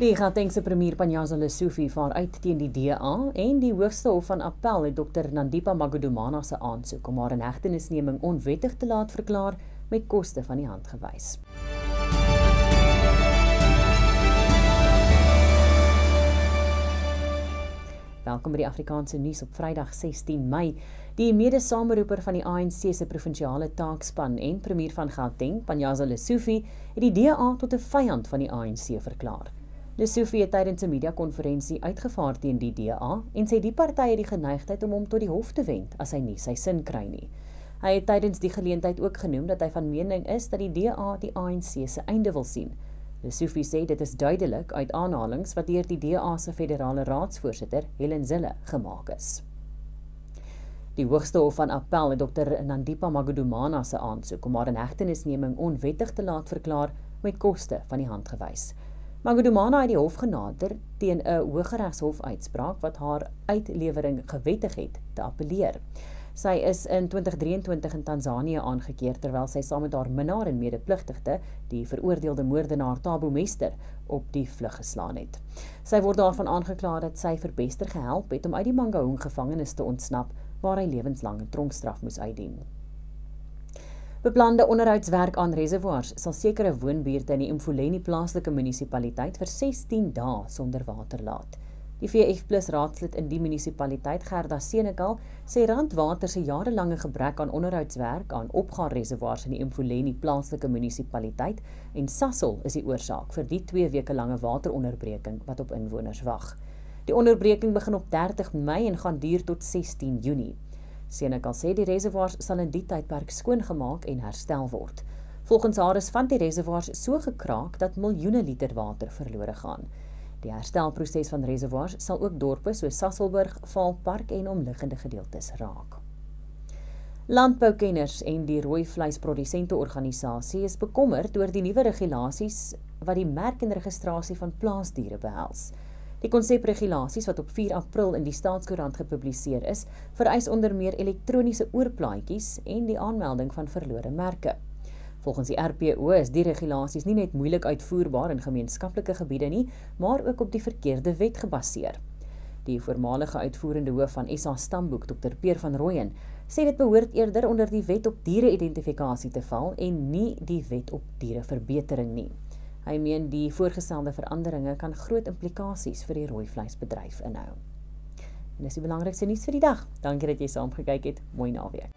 Die Gautengse premier Panyaza Lesufi vaar uit teen die DA en die Hoogste Hof van Appel het Dr. Nandipa Magudumana se aansoek om haar inhegtenisneming onwettig te laat verklaar met koste van die hand gewys. Welkom by die Afrikaanse nuus op Vrydag 16 Mei. Die mede-sameroeper van die ANC se provinsiale taakspan en premier van Gauteng, Panyaza Lesufi, het die DA tot 'n vyand van die ANC verklaar. Lesufi het tydens 'n media-konferensie uitgevaar teen die DA en sê die party het die geneigtheid om hom tot die hof te wend as hy nie sy sin kry nie. Hy het tydens die geleentheid ook genoem dat hy van mening is dat die DA die ANC se einde wil sien. Lesufi sê dit is duidelik uit aanhalings wat deur die DA se federale raadsvoorsitter, Helen Zille, gemaak is. Die Hoogste Hof van Appel het Dr. Nandipa Magudumana se aansoek om haar inhegtenisneming onwettig te laat verklaar met koste van die hand gewys. Magudumana het die hof genader teen 'n Hooggeregshof-uitspraak wat haar uitlewering gewettig het te appeleer. Sy is in 2023 in Tanzanië aangekeer terwyl sy saam met haar minnaar en medepligtigde, die veroordeelde moordenaar Thabo Mester, op die vlug geslaan het. Sy word daarvan aangekla dat sy vir Bester gehelp het om uit die Mangaung gevangenis te ontsnap, waar hy lewenslange tronkstraf moes uitdien. Beplande onderhoudswerk aan reservoirs sal sekere woonbuurte in die Mfuleni plaaslike munisipaliteit vir 16 dae sonder water laat. Die VF+ raadslid in die munisipaliteit, Gerda Senekal, sê Randwater se jarelange gebrek aan onderhoudswerk aan opgaarreservoirs in die Mfuleni plaaslike munisipaliteit en Sasol is die oorsaak vir die 2 weke lange wateronderbreking wat op inwoners wag. Die onderbreking begin op 30 Mei en gaan duur tot 16 Junie. Senekal sê die reservoirs sal in die tydperk skoongemaak en herstel word. Volgens haar is van die reservoirs so gekraak dat miljoene liter water verlore gaan. Die herstelproses van reservoirs sal ook dorpe soos Sasolburg, Vaalpark en omliggende gedeeltes raak. Landboukenners en die rooi vleisprodusente-organisasie is bekommerd oor die nuwe regulasies wat die merk en registrasie van plaasdiere behels. Die konsepregulasies wat op 4 April in die Staatskoerant gepubliseer is, vereis onder meer elektroniese oorplaatjies en die aanmelding van verlore merke. Volgens die RPO is die regulasies nie net moeilik uitvoerbaar in gemeenskaplike gebiede nie, maar ook op die verkeerde wet gebaseer. Die voormalige uitvoerende hoof van SA Stamboek, Dr. Peer van Rooyen, sê dit behoort eerder onder die wet op diere-identifikasie te val en nie die wet op diereverbetering nie. Hy meen die voorgestelde veranderinge kan groot implikasies vir die rooi vleisbedryf inhou. En dis die belangrikste nuus vir die dag. Dankie dat jy saamgekyk het. Mooi naweek.